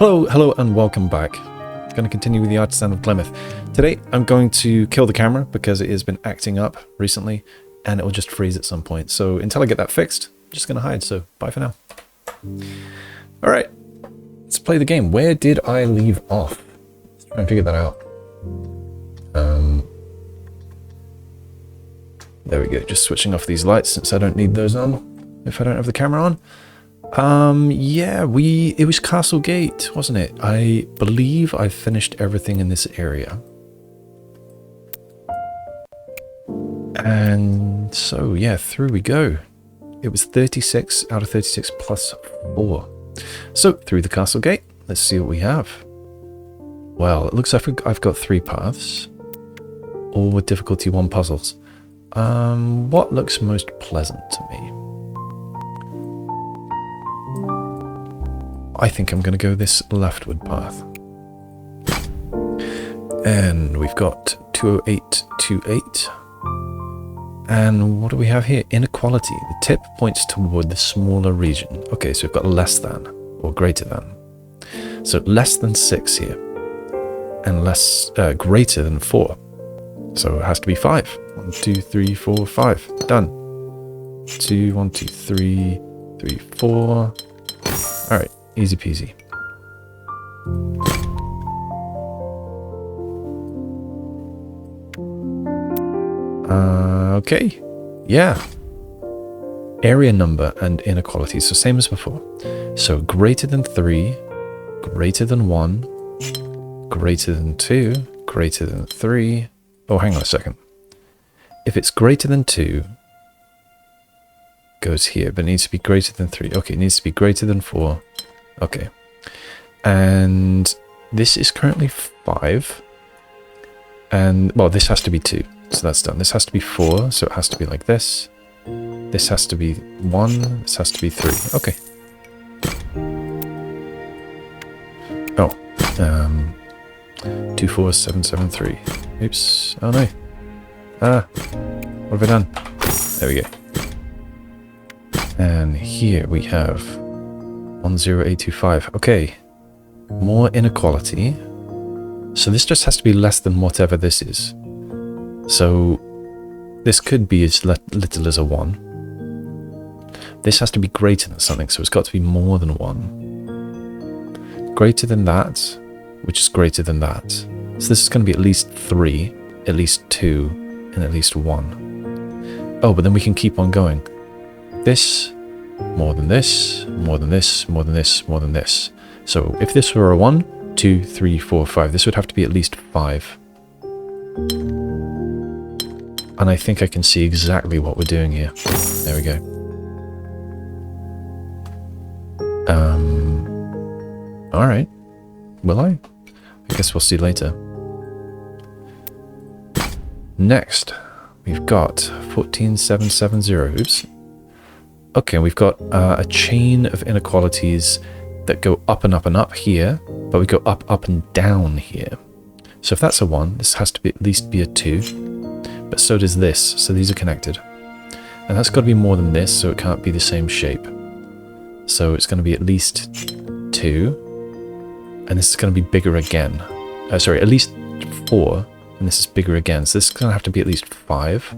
Hello and welcome back. I'm going to continue with the Artisan of Glimmith. Today I'm going to kill the camera because it has been acting up recently and it will just freeze at some point. So until I get that fixed, I'm just going to hide. So bye for now. Alright, let's play the game. Where did I leave off? Let's try and figure that out. There we go, just switching off these lights since I don't need those on if I don't have the camera on. Yeah, it was Castle Gate, wasn't it? I believe I finished everything in this area. And so, yeah, through we go. It was 36 out of 36 plus 4. So, through the Castle Gate, let's see what we have. Well, it looks like I've got 3 paths, all with difficulty 1 puzzles. What looks most pleasant to me? I think I'm going to go this leftward path. And we've got 20828. And what do we have here? Inequality. The tip points toward the smaller region. Okay, so we've got less than or greater than. So less than 6 here. And greater than 4. So it has to be 5. 1, 2, 3, 4, 5. Done. 2, 1, 2, 3, 3, 4. Alright. Easy peasy. Okay. Yeah. Area number and inequality. So same as before. So greater than 3, greater than 1, greater than 2, greater than 3. Oh, hang on a second. If it's greater than 2, goes here, but it needs to be greater than 3. Okay, it needs to be greater than 4. Okay, and this is currently 5, and well, this has to be 2, so that's done. This has to be 4, so it has to be like this. This has to be 1, this has to be 3. Okay. Oh, 24773. Oops. Oh no. What have I done? There we go. And here we have 10825. Okay, more inequality. So this just has to be less than whatever this is. So this could be as little as a 1. This has to be greater than something, so it's got to be more than 1. Greater than that, which is greater than that. So this is going to be at least 3, at least 2, and at least 1. Oh, but then we can keep on going. This, more than this, more than this, more than this, more than this. So if this were a 1, 2, 3, 4, 5, this would have to be at least 5. And I think I can see exactly what we're doing here. There we go. Alright. Will I? I guess we'll see later. Next, we've got 14770. Oops. Okay, we've got a chain of inequalities that go up and up and up here, but we go up, up and down here. So if that's a 1, this has to be at least be a 2, but so does this, so these are connected. And that's got to be more than this, so it can't be the same shape. So it's going to be at least 2, and this is going to be bigger again. Sorry, at least 4, and this is bigger again. So this is going to have to be at least 5.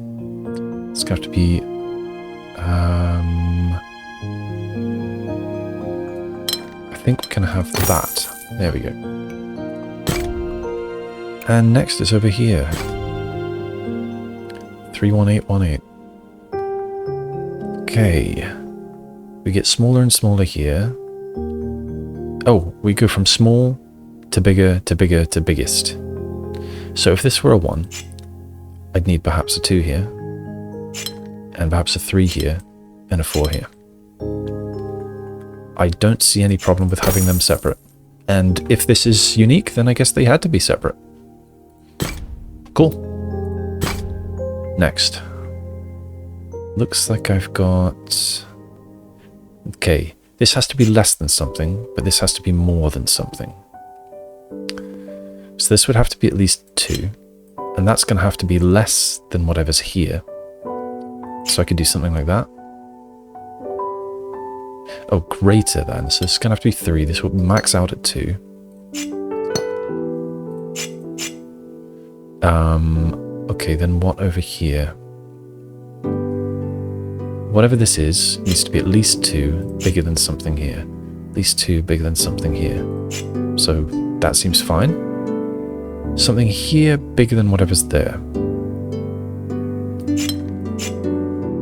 It's going to have to be I think we can have that. There we go. And next is over here. 31818. Okay. We get smaller and smaller here. Oh, we go from small to bigger to bigger to biggest. So if this were a 1, I'd need perhaps a 2 here. And perhaps a 3 here, and a 4 here. I don't see any problem with having them separate. And if this is unique, then I guess they had to be separate. Cool. Next. Looks like I've got... Okay, this has to be less than something, but this has to be more than something. So this would have to be at least 2, and that's going to have to be less than whatever's here. So I could do something like that. Oh, greater than. So this is going to have to be 3. This will max out at 2. Okay, then what over here? Whatever this is, needs to be at least 2 bigger than something here. At least 2 bigger than something here. So that seems fine. Something here bigger than whatever's there.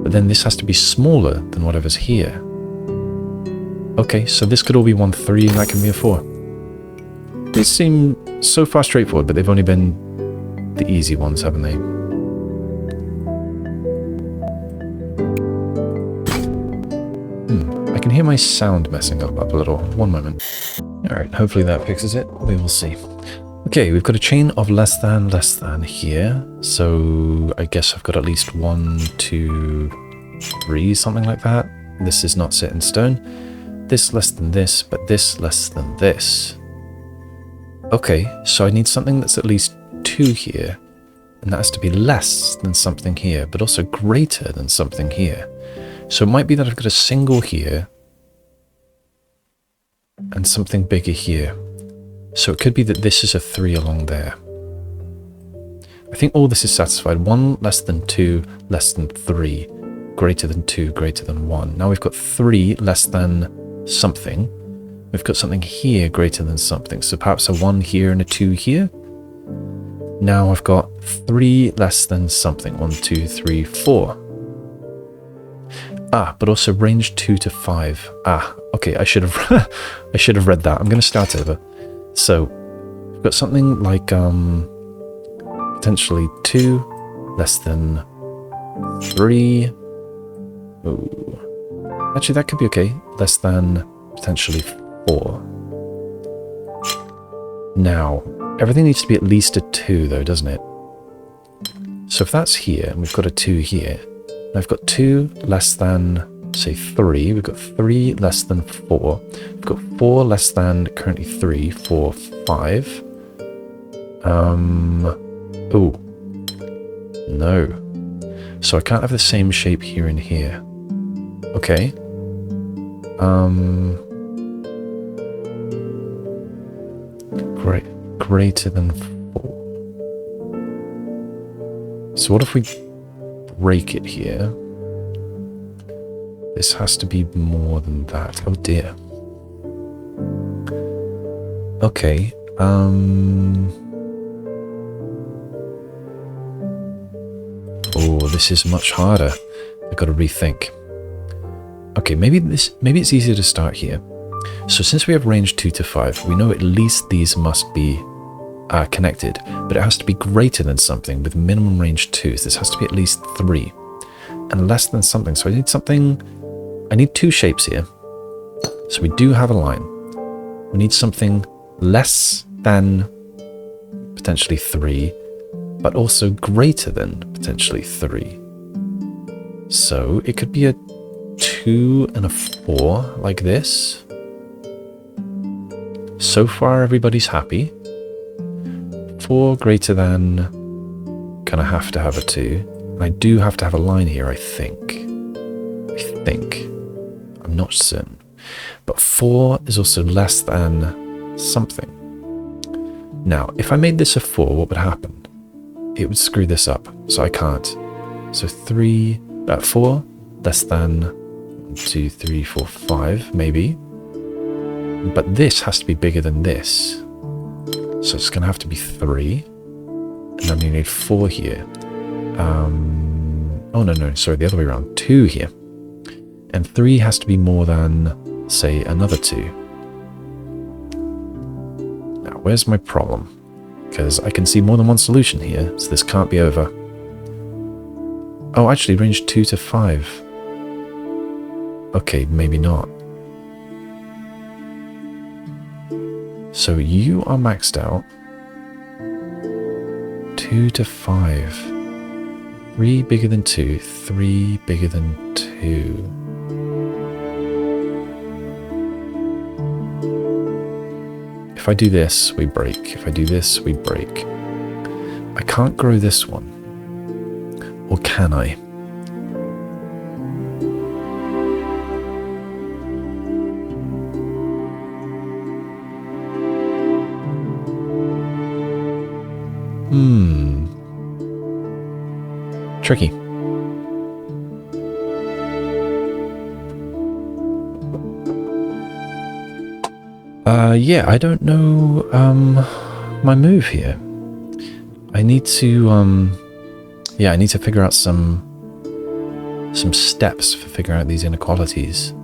But then this has to be smaller than whatever's here. Okay, so this could all be 1, 3, and that can be a 4. These seem so far straightforward, but they've only been the easy ones, haven't they? I can hear my sound messing up a little. One moment. Alright, hopefully that fixes it. We will see. Okay, we've got a chain of less than here. So I guess I've got at least 1, 2, 3, something like that. This is not set in stone. This less than this, but this less than this. Okay, so I need something that's at least 2 here. And that has to be less than something here, but also greater than something here. So it might be that I've got a single here and something bigger here. So it could be that this is a 3 along there. I think all this is satisfied. 1 less than 2 less than 3. Greater than 2 greater than 1. Now we've got 3 less than something. We've got something here greater than something. So perhaps a 1 here and a 2 here. Now I've got 3 less than something. 1, 2, 3, 4. Ah, but also range 2 to 5. Ah, okay, I should have I should have read that. I'm going to start over. So, we've got something like potentially 2 less than 3. Ooh. Actually, that could be okay. Less than potentially 4. Now, everything needs to be at least a 2 though, doesn't it? So if that's here, and we've got a 2 here, and I've got 2 less than, say, 3. We've got 3 less than 4. We've got 4 less than currently 3, 4, 5. Oh. No. So I can't have the same shape here and here. Okay. Greater than 4. So what if we break it here? This has to be more than that. Oh dear. Okay. Oh, this is much harder. I've got to rethink. Okay, maybe it's easier to start here. So since we have range 2 to 5, we know at least these must be connected, but it has to be greater than something with minimum range 2. So this has to be at least 3 and less than something. So I need something. I need 2 shapes here. So we do have a line. We need something less than potentially 3, but also greater than potentially 3. So it could be a 2 and a 4 like this. So far everybody's happy. 4 greater than, gonna have to have a 2. And I do have to have a line here, I think. I'm not certain. But 4 is also less than something. Now, if I made this a 4, what would happen? It would screw this up, so I can't. So 4 less than 1, 2, 3, 4, 5, maybe. But this has to be bigger than this. So it's going to have to be 3. And then you need 4 here. Oh, no, sorry, the other way around. 2 here. And 3 has to be more than, say, another 2. Now, where's my problem? Because I can see more than one solution here, so this can't be over. Oh, actually, range 2 to 5. Okay, maybe not. So you are maxed out. 2 to 5. 3 bigger than 2. 3 bigger than 2. If I do this, we break. If I do this, we break. I can't grow this one. Or can I? Tricky. Yeah, I don't know my move here. I need to yeah, I need to figure out some steps for figuring out these inequalities.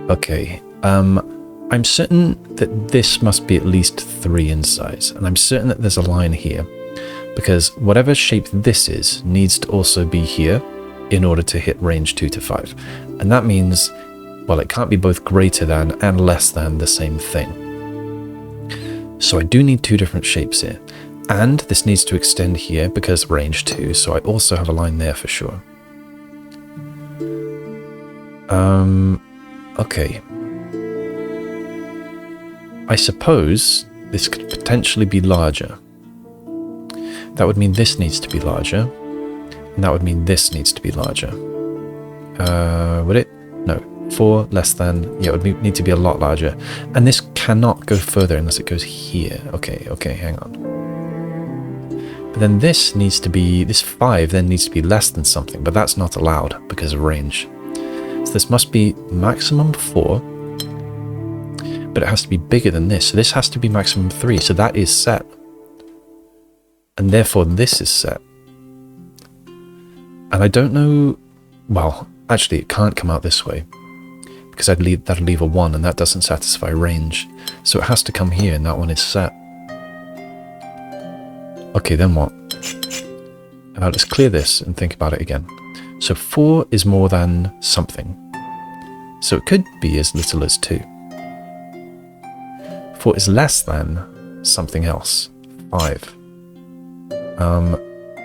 Okay, I'm certain that this must be at least 3 in size, and I'm certain that there's a line here, because whatever shape this is needs to also be here in order to hit range 2 to 5. And that means, well, it can't be both greater than and less than the same thing. So I do need 2 different shapes here. And this needs to extend here because range 2, so I also have a line there for sure. Okay. I suppose this could potentially be larger. That would mean this needs to be larger. And that would mean this needs to be larger. Would it? No. 4 less than, yeah, it would need to be a lot larger. And this cannot go further unless it goes here. Okay, hang on. But then this needs to be, this 5 then needs to be less than something, but that's not allowed because of range. So this must be maximum 4, but it has to be bigger than this. So this has to be maximum 3, so that is set. And therefore this is set. And I don't know, well, actually it can't come out this way, because that'd leave a 1, and that doesn't satisfy range. So it has to come here, and that one is set. Okay, then what? Let's clear this and think about it again. So 4 is more than something. So it could be as little as 2. 4 is less than something else. 5.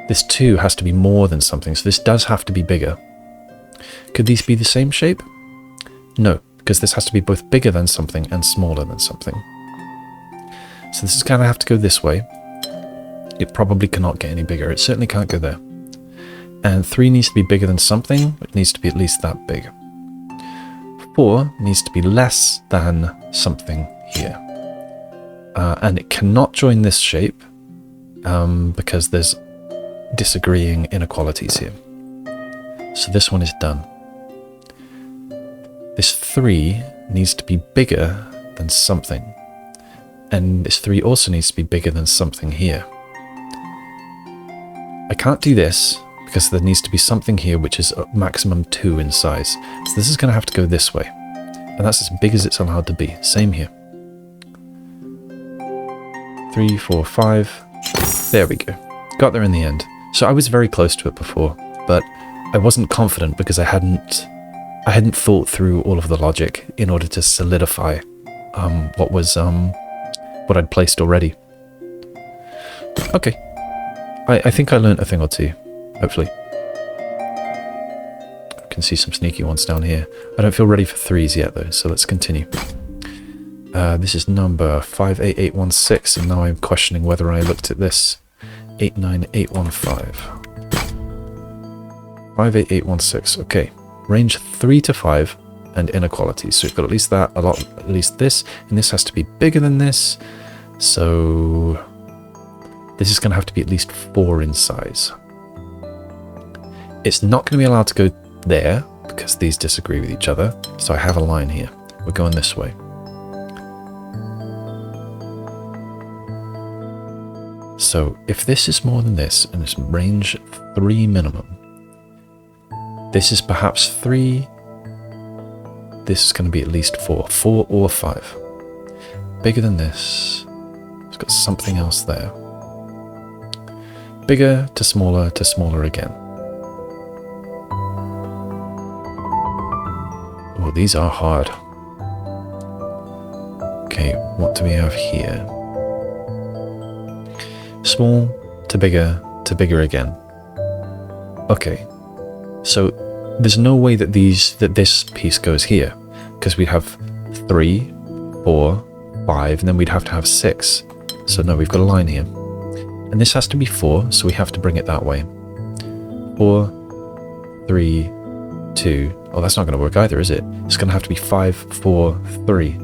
This 2 has to be more than something, so this does have to be bigger. Could these be the same shape? No, because this has to be both bigger than something and smaller than something. So this is going to have to go this way. It probably cannot get any bigger. It certainly can't go there. And 3 needs to be bigger than something. It needs to be at least that big. 4 needs to be less than something here. And it cannot join this shape because there's disagreeing inequalities here. So this one is done. This 3 needs to be bigger than something. And this 3 also needs to be bigger than something here. I can't do this because there needs to be something here which is a maximum 2 in size. So this is going to have to go this way. And that's as big as it's allowed to be. Same here. 3, 4, 5. There we go. Got there in the end. So I was very close to it before, but I wasn't confident because I hadn't thought through all of the logic in order to solidify what I'd placed already. Okay. I think I learned a thing or two, hopefully. I can see some sneaky ones down here. I don't feel ready for 3s yet though, so let's continue. This is number 58816, and now I'm questioning whether I looked at this. 89815. 58816, okay. Range 3 to 5 and inequalities. So we've got at least that, at least this, and this has to be bigger than this. So this is going to have to be at least 4 in size. It's not going to be allowed to go there because these disagree with each other. So I have a line here. We're going this way. So if this is more than this and it's range 3 minimum, this is perhaps 3. This is going to be at least 4. 4 or 5. Bigger than this. It's got something else there. Bigger to smaller again. Oh, these are hard. Okay, what do we have here? Small to bigger again. Okay, so there's no way that this piece goes here, because we have 3, 4, 5, and then we'd have to have 6. So no, we've got a line here. And this has to be 4, so we have to bring it that way. 4, 3, 2. Oh, that's not going to work either, is it? It's going to have to be 5, 4, 3.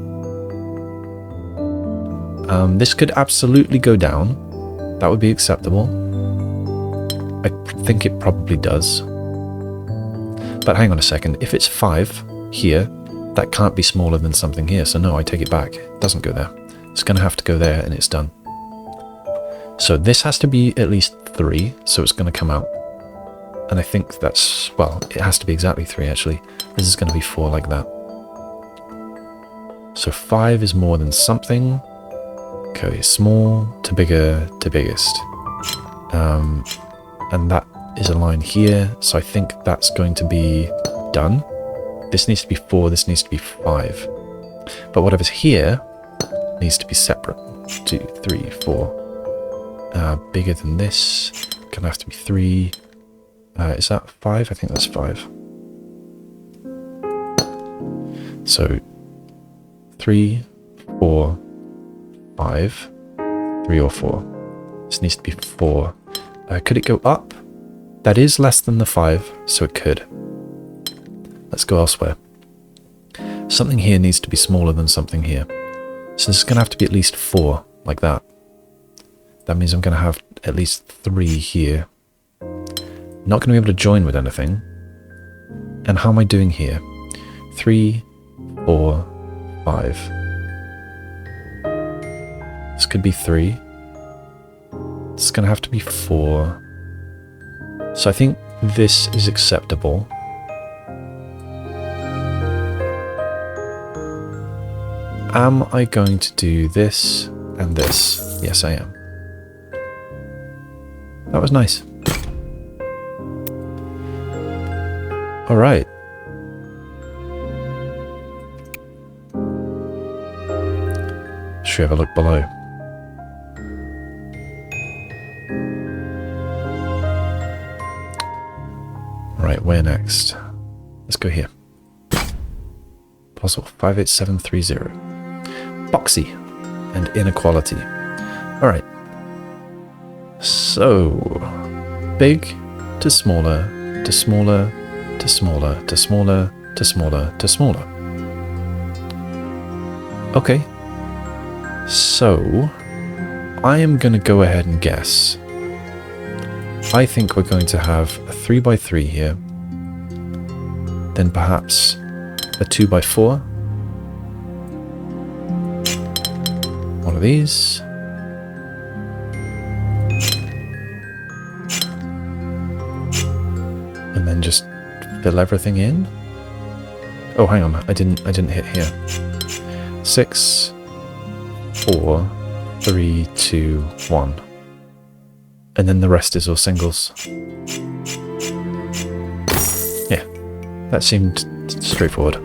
This could absolutely go down, That would be acceptable. I think it probably does. But hang on a second. If it's 5 here, that can't be smaller than something here. So no, I take it back. It doesn't go there. It's going to have to go there and it's done. So this has to be at least 3. So it's going to come out. And I think that's, well, it has to be exactly 3 actually. This is going to be 4 like that. So 5 is more than something. Okay, small to bigger to biggest. And that is a line here. So I think that's going to be done. This needs to be 4, this needs to be 5. But whatever's here needs to be separate. 2, 3, 4. Bigger than this. Gonna have to be 3. Is that 5? I think that's 5. So 3, 4, 5, 3 or 4. This needs to be 4. Could it go up? That is less than the 5, so it could. Let's go elsewhere. Something here needs to be smaller than something here. So this is going to have to be at least 4, like that. That means I'm going to have at least 3 here. Not going to be able to join with anything. And how am I doing here? 3, 4, 5. This could be 3. It's going to have to be 4. So I think this is acceptable. Am I going to do this and this? Yes, I am. That was nice. All right. Should we have a look below? Right, where next? Let's go here. Puzzle 58730. Boxy and Inequality. Alright. So, big to smaller, to smaller, to smaller, to smaller, to smaller, to smaller. Okay. So, I am going to go ahead and guess. I think we're going to have a 3x3 here. Then perhaps a 2x4. One of these. And then just fill everything in. Oh, hang on. I didn't hit here. 6, 4, 3, 2, 1. And then the rest is all singles. Yeah, that seemed straightforward.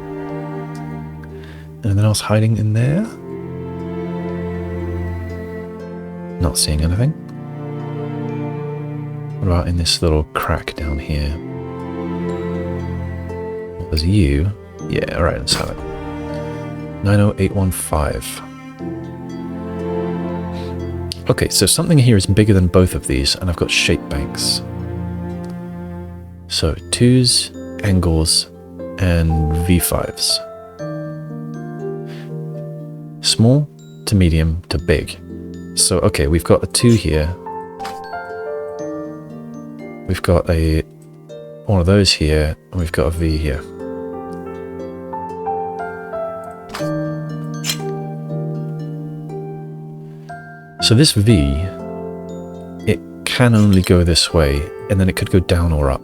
Anything else hiding in there? Not seeing anything. What about in this little crack down here? Well, there's you. Yeah, alright, let's have it. 90815. Okay, so something here is bigger than both of these, and I've got shape banks. So 2s, angles, and V5s. Small to medium to big. So, okay, we've got a 2 here. We've got one of those here, and we've got a V here. So this V, it can only go this way, and then it could go down or up.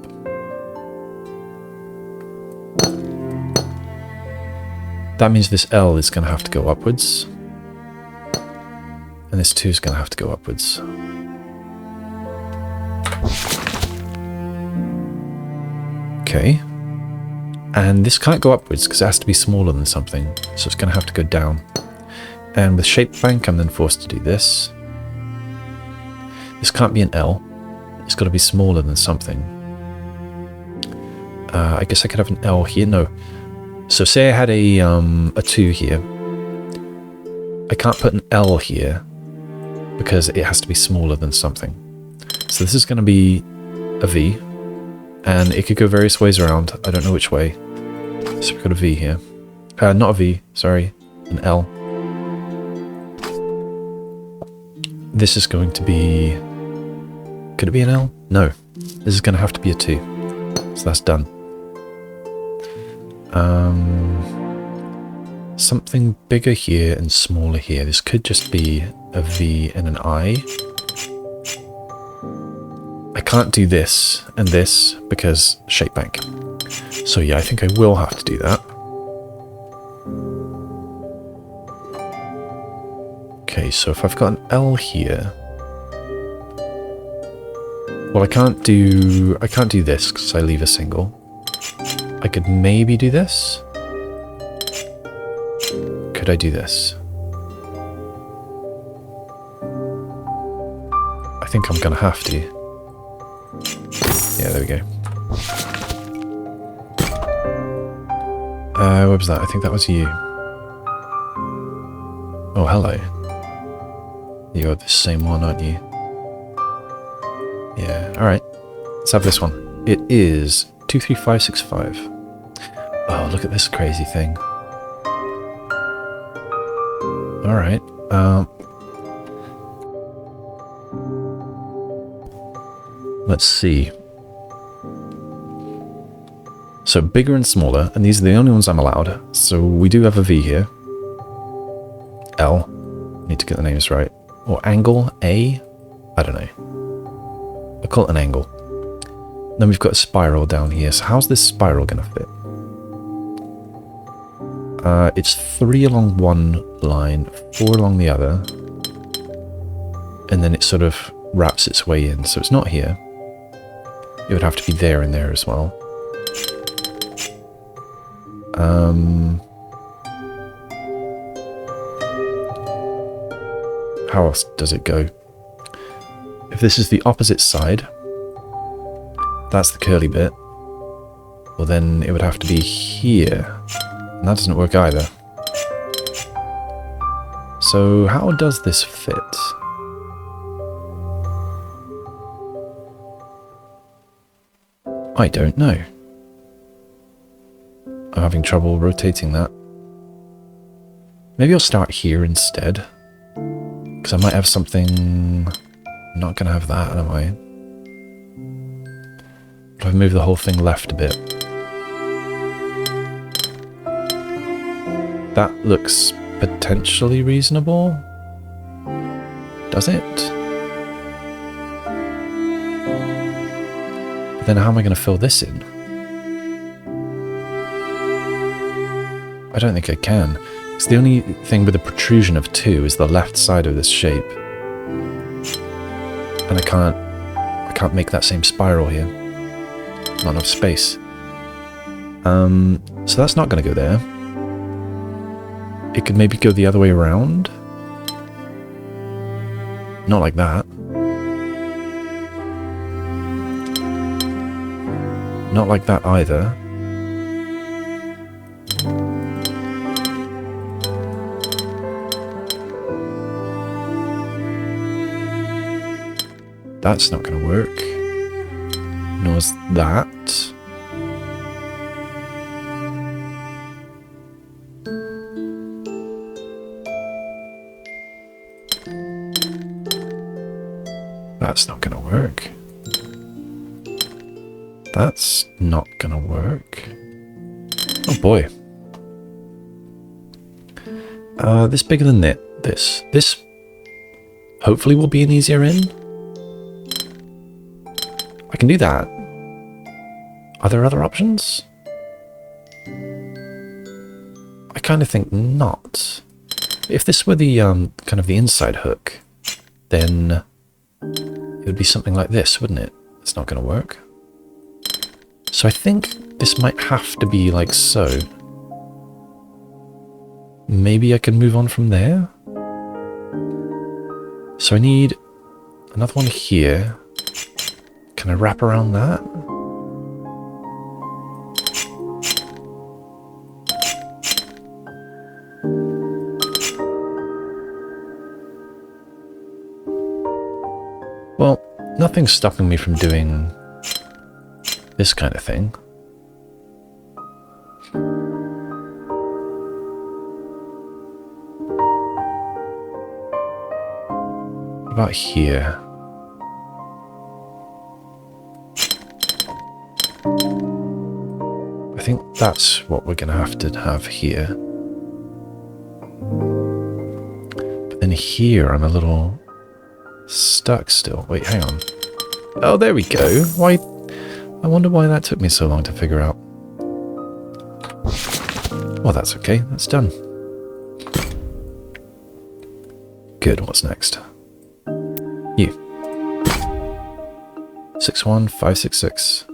That means this L is going to have to go upwards, and this 2 is going to have to go upwards. Okay, and this can't go upwards because it has to be smaller than something, so it's going to have to go down. And with shape bank, I'm then forced to do this. This can't be an L. It's got to be smaller than something. I guess I could have an L here. No. So say I had a 2 here. I can't put an L here because it has to be smaller than something. So this is going to be a V. And it could go various ways around. I don't know which way. So we've got a V here. Not a V, sorry. An L. this is going to be... Could it be an L? No. This is going to have to be a 2. So that's done. Something bigger here and smaller here. This could just be a V and an I. I can't do this and this because shape bank. So yeah, I think I will have to do that. Okay, so if I've got an L here... Well, I can't do this because I leave a single. I could maybe do this. Could I do this? I think I'm gonna have to. Yeah, there we go. What was that? I think that was you. Oh, hello. You're the same one, aren't you? Yeah, alright. Let's have this one. It is 23565. Oh, look at this crazy thing. Alright. Let's see. So bigger and smaller, and these are the only ones I'm allowed. So we do have a V here. L. Need to get the names right. Or angle, A? I don't know. I'll call it an angle. Then we've got a spiral down here. So how's this spiral going to fit? It's 3 along one line, 4 along the other. And then it sort of wraps its way in. So it's not here. It would have to be there and there as well. How else does it go? If this is the opposite side, that's the curly bit. Well, then it would have to be here. And that doesn't work either. So how does this fit? I don't know. I'm having trouble rotating that. Maybe I'll start here instead. Because I might have something... I'm not going to have that, am I? If I move the whole thing left a bit. That looks potentially reasonable. Does it? But then how am I going to fill this in? I don't think I can. Because the only thing with a protrusion of 2 is the left side of this shape. And I can't make that same spiral here. Not enough space. So that's not going to go there. It could maybe go the other way around. Not like that. Not like that either. That's not going to work. Nor is that. That's not going to work. That's not going to work. Oh boy. This bigger than this. This hopefully will be an easier in. I can do that. Are there other options? I kind of think not. If this were the kind of the inside hook, then it would be something like this, wouldn't it? It's not going to work. So I think this might have to be like so. Maybe I can move on from there. So I need another one here. Can I wrap around that? Well, nothing's stopping me from doing this kind of thing. What about here? I think that's what we're going to have here. But then here I'm a little stuck still. Wait, hang on. Oh, there we go. Why? I wonder why that took me so long to figure out. Well, that's okay. That's done. Good. What's next? You. 61566.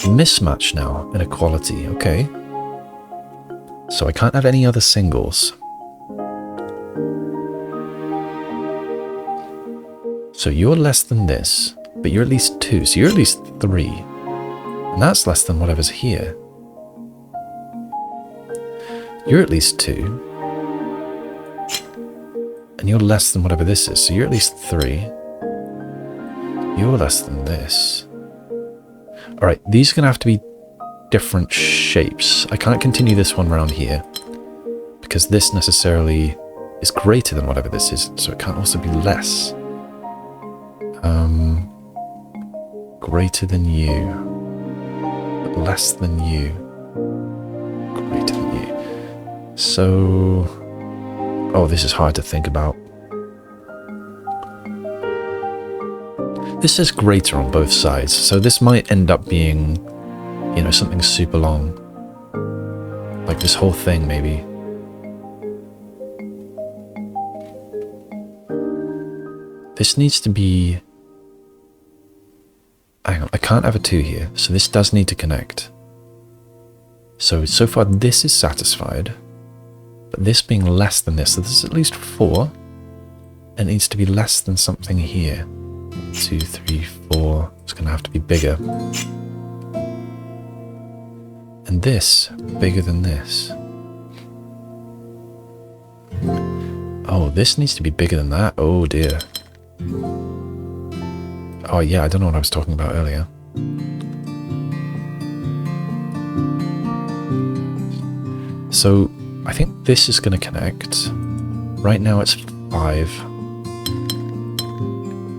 Mismatch now. Inequality. Okay. So I can't have any other singles. So you're less than this, but you're at least 2. So you're at least 3. And that's less than whatever's here. You're at least 2. And you're less than whatever this is. So you're at least 3. You're less than this. Alright, these are going to have to be different shapes. I can't continue this one round here, because this necessarily is greater than whatever this is, so it can't also be less. Greater than you, but less than you. Greater than you. So... oh, this is hard to think about. This says greater on both sides, so this might end up being, you know, something super long. Like this whole thing, maybe. This needs to be... hang on, I can't have a 2 here, so this does need to connect. So far this is satisfied, but this being less than this, so this is at least 4, and it needs to be less than something here. 2, 3, 4. It's going to have to be bigger. And this, bigger than this. Oh, this needs to be bigger than that. Oh dear. Oh yeah, I don't know what I was talking about earlier. So, I think this is going to connect. Right now it's 5.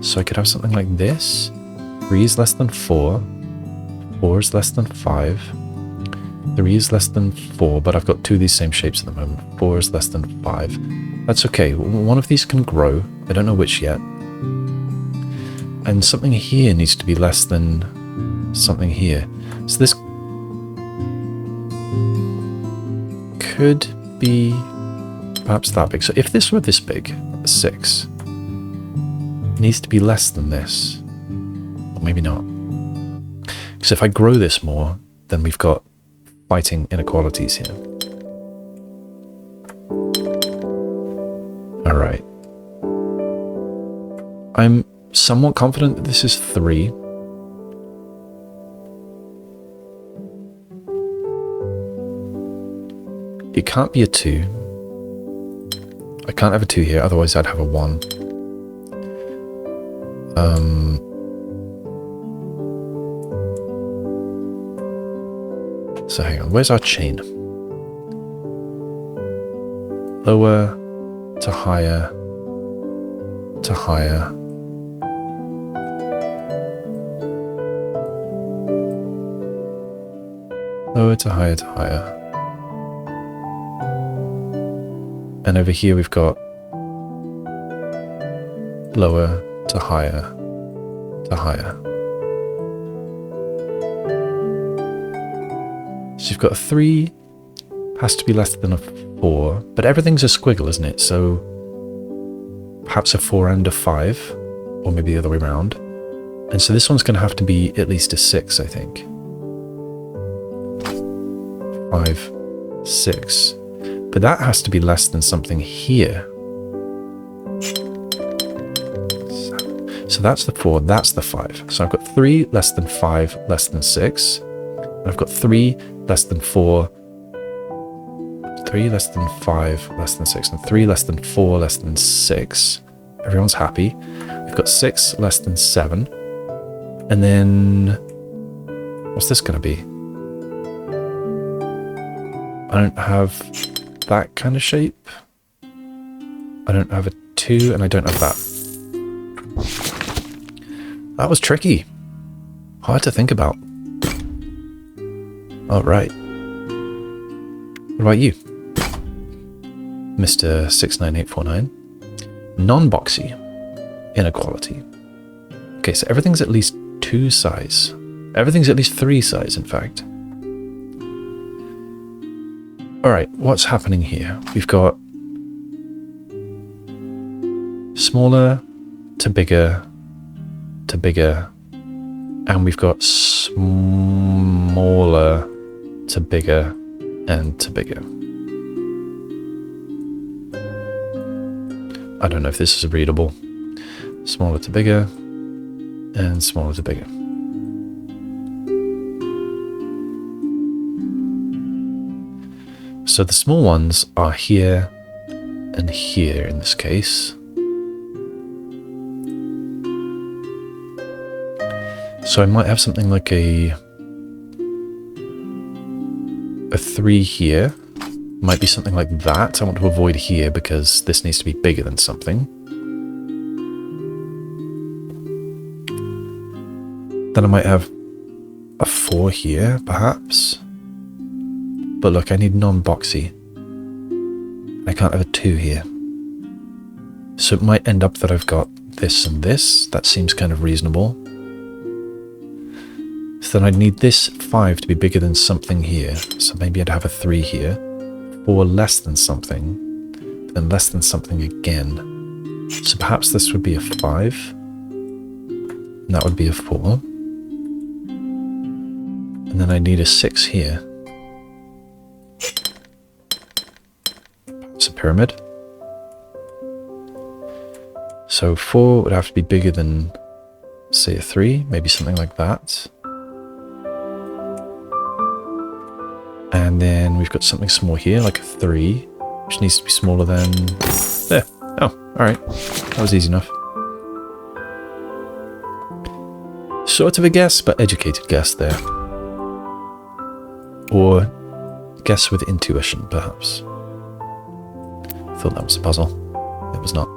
So I could have something like this. 3 is less than 4. 4 is less than 5. 3 is less than 4, but I've got 2 of these same shapes at the moment. 4 is less than 5. That's okay. One of these can grow. I don't know which yet. And something here needs to be less than something here. So this could be perhaps that big. So if this were this big, 6, it needs to be less than this. Or maybe not. Because if I grow this more, then we've got fighting inequalities here. Alright. I'm somewhat confident that this is 3. It can't be a 2. I can't have a 2 here, otherwise I'd have a 1. So hang on, where's our chain? Lower to higher to higher. Lower to higher to higher. And over here we've got lower to higher to higher. So you've got a 3, has to be less than a 4, but everything's a squiggle, isn't it? So perhaps a 4 and a 5, or maybe the other way around. And so this one's going to have to be at least a 6, I think. 5, 6. But that has to be less than something here. So that's the 4, that's the 5. So I've got 3 less than 5 less than 6. And I've got 3 less than 4, 3 less than 5 less than 6, and 3 less than 4 less than 6. Everyone's happy. We've got 6 less than 7. And then... what's this going to be? I don't have that kind of shape. I don't have a 2, and I don't have that. That was tricky. Hard to think about. All right. What about you? Mr. 69849. Non-boxy. Inequality. Okay, so everything's at least 2 size. Everything's at least 3 size, in fact. Alright, what's happening here? We've got smaller to bigger to bigger, and we've got smaller to bigger and to bigger. I don't know if this is readable. Smaller to bigger and smaller to bigger. So the small ones are here and here in this case. So I might have something like a 3 here. Might be something like that. I want to avoid here because this needs to be bigger than something. Then I might have a 4 here, perhaps. But look, I need non-boxy. I can't have a 2 here. So it might end up that I've got this and this. That seems kind of reasonable. So then I'd need this 5 to be bigger than something here. So maybe I'd have a 3 here. 4 less than something. Then less than something again. So perhaps this would be a 5. And that would be a 4. And then I need a 6 here. It's a pyramid. So 4 would have to be bigger than, say, a 3, maybe something like that. And then we've got something small here, like a 3, which needs to be smaller than... There. Oh, alright. That was easy enough. Sort of a guess, but educated guess there. Or guess with intuition, perhaps. Thought that was a puzzle. It was not.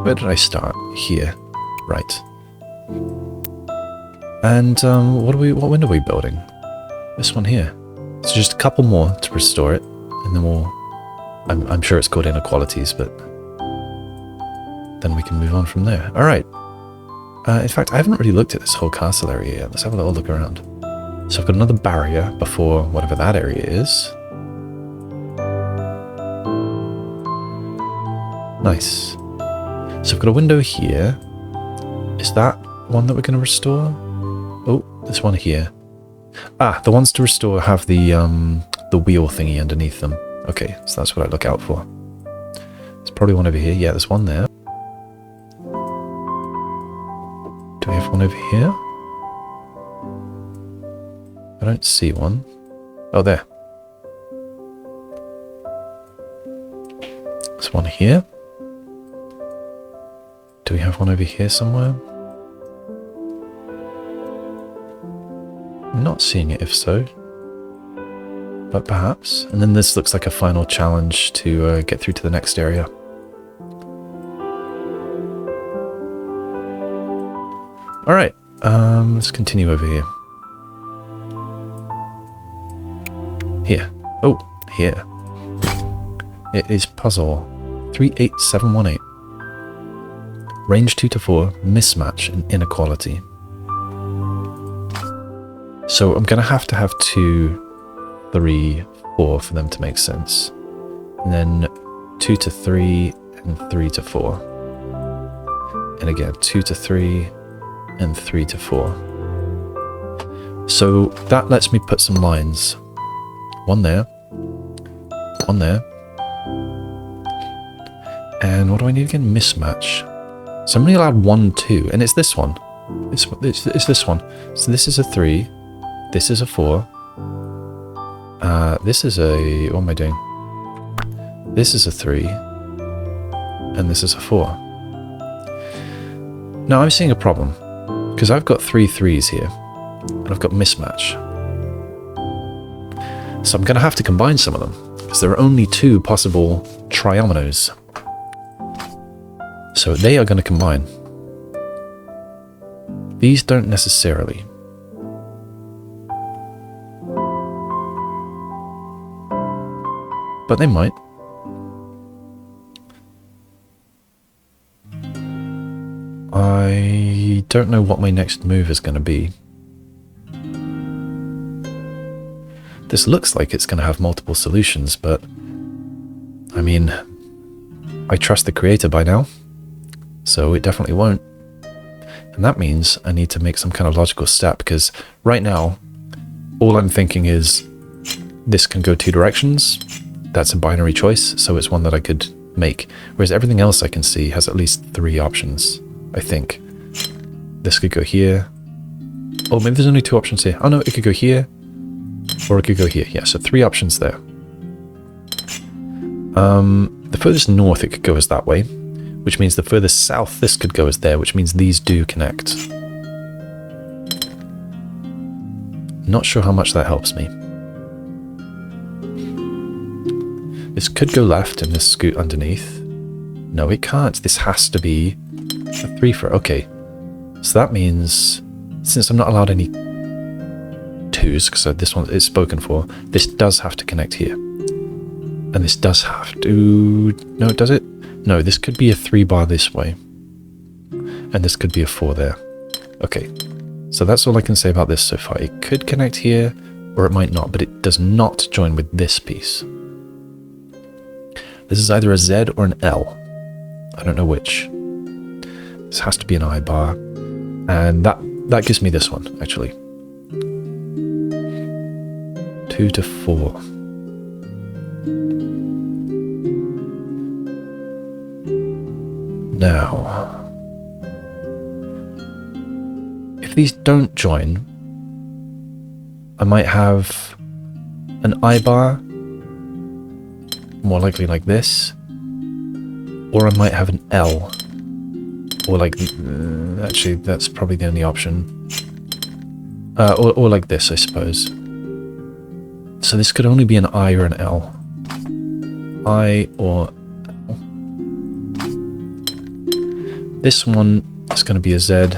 Where did I start? Here. Right. And what window are we building? This one here. So just a couple more to restore it, and then we'll... I'm sure it's called Inequalities, but then we can move on from there. All right. In fact, I haven't really looked at this whole castle area yet. Let's have a little look around. So I've got another barrier before whatever that area is. Nice. So I've got a window here. Is that one that we're going to restore? Oh, there's one here. Ah, the ones to restore have the wheel thingy underneath them. Okay, so that's what I look out for. There's probably one over here. Yeah, there's one there. Do we have one over here? I don't see one. Oh, there. There's one here. Do we have one over here somewhere? I'm not seeing it, if so. But perhaps. And then this looks like a final challenge to get through to the next area. Alright, let's continue over here. Here. Oh, here. It is puzzle 38718. Range 2 to 4, mismatch and inequality. So I'm going to have 2, 3, 4 for them to make sense. And then 2 to 3 and 3 to 4. And again, 2 to 3 and 3 to 4. So that lets me put some lines. One there. One there. And what do I need again? Mismatch. So I'm only allowed 1, 2, and it's this one. It's this one. So this is a 3. This is a 4. This is a... What am I doing? This is a 3. And this is a 4. Now I'm seeing a problem. Because I've got 3 3s here. And I've got mismatch. So I'm going to have to combine some of them, because there are only 2 possible triominoes. So they are going to combine. These don't necessarily. But they might. I don't know what my next move is going to be. This looks like it's going to have multiple solutions, but I mean, I trust the creator by now, so it definitely won't. And that means I need to make some kind of logical step, because right now, all I'm thinking is this can go 2 directions. That's a binary choice, so it's one that I could make. Whereas everything else I can see has at least 3 options, I think. This could go here. Oh, maybe there's only 2 options here. Oh no, it could go here, or it could go here. Yeah, so 3 options there. The furthest north it could go is that way, which means the furthest south this could go is there, which means these do connect. Not sure how much that helps me. This could go left and this scoot underneath. No, it can't. This has to be a 3 for... Okay. So that means, since I'm not allowed any 2s, because this one is spoken for, this does have to connect here. And this does have to... No, does it? No, this could be a 3 bar this way. And this could be a 4 there. Okay. So that's all I can say about this so far. It could connect here, or it might not, but it does not join with this piece. This is either a Z or an L. I don't know which. This has to be an I bar. And that gives me this one, actually. 2 to 4. Now, if these don't join, I might have an I bar, more likely like this, or I might have an L, or like, actually that's probably the only option, or like this, I suppose. So this could only be an I or an L. I or L. This one is going to be a Z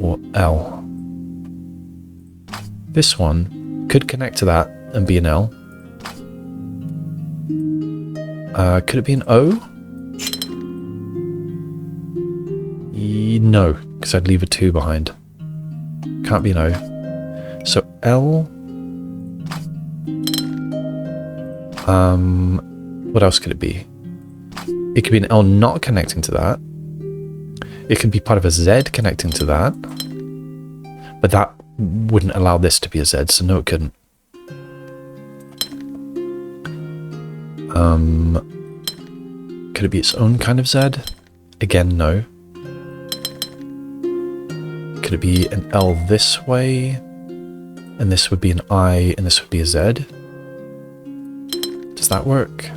or L. This one could connect to that and be an L. Could it be an O? No, because I'd leave a 2 behind. Can't be an O. So L. What else could it be? It could be an L not connecting to that. It could be part of a Z connecting to that. But that wouldn't allow this to be a Z, so no, it couldn't. Could it be its own kind of Z? Again, no. Could it be an L this way? And this would be an I, and this would be a Z? Does that work?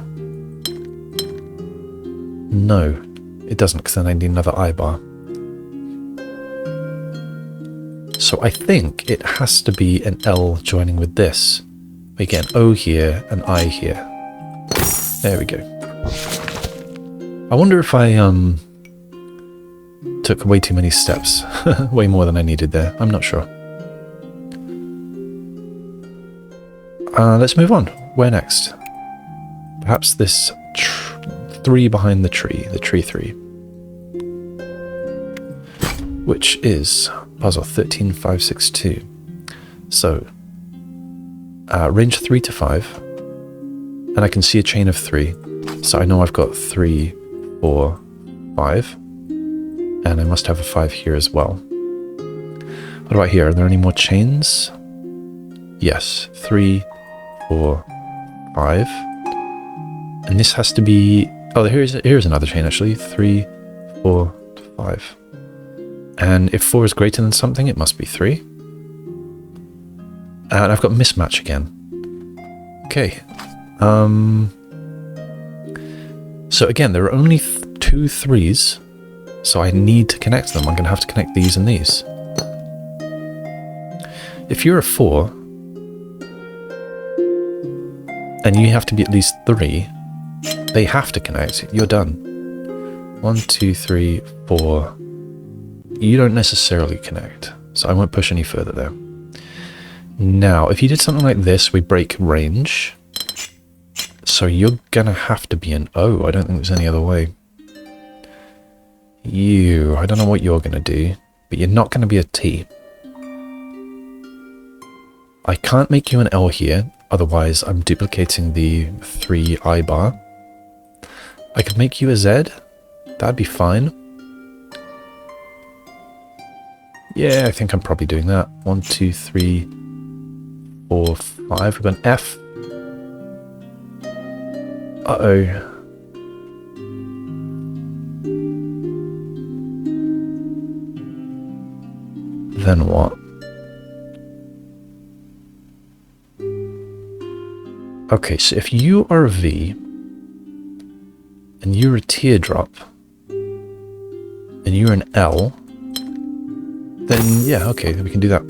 No, it doesn't, because then I need another I bar. So I think it has to be an L joining with this. We get an O here, an I here. There we go. I wonder if I took way too many steps. Way more than I needed there. I'm not sure. Let's move on. Where next? Perhaps this 3 behind the tree 3. Which is puzzle 13562. So, range 3 to 5. And I can see a chain of 3. So I know I've got 3, 4, 5. And I must have a 5 here as well. What about here? Are there any more chains? Yes. 3, 4, 5. And this has to be... Oh, here's another chain, actually. 3, 4, 5. And if 4 is greater than something, it must be 3. And I've got mismatch again. Okay. So again, there are only 2 3s, so I need to connect them. I'm going to have to connect these and these. If you're a 4, and you have to be at least 3, they have to connect. You're done. 1, 2, 3, 4. You don't necessarily connect, so I won't push any further there. Now, if you did something like this, we break range. So you're gonna have to be an O. I don't think there's any other way. I don't know what you're gonna do, but you're not gonna be a T. I can't make you an L here, otherwise I'm duplicating the 3 I bar. I could make you a Z. That'd be fine. Yeah, I think I'm probably doing that. 1, 2, 3, 4, 5. We've got an F. Uh-oh. Then what? Okay, so if you are a V, and you're a teardrop, and you're an L, then yeah, okay, we can do that.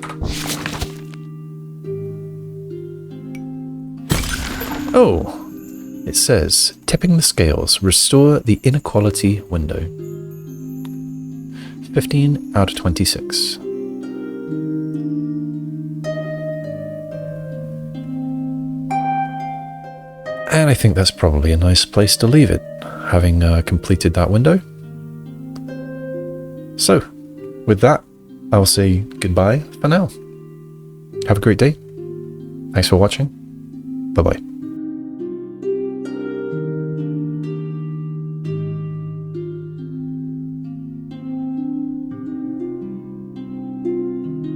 Oh! It says, tipping the scales, restore the inequality window. 15 out of 26. And I think that's probably a nice place to leave it, having completed that window. So, with that, I'll say goodbye for now. Have a great day. Thanks for watching. Bye-bye.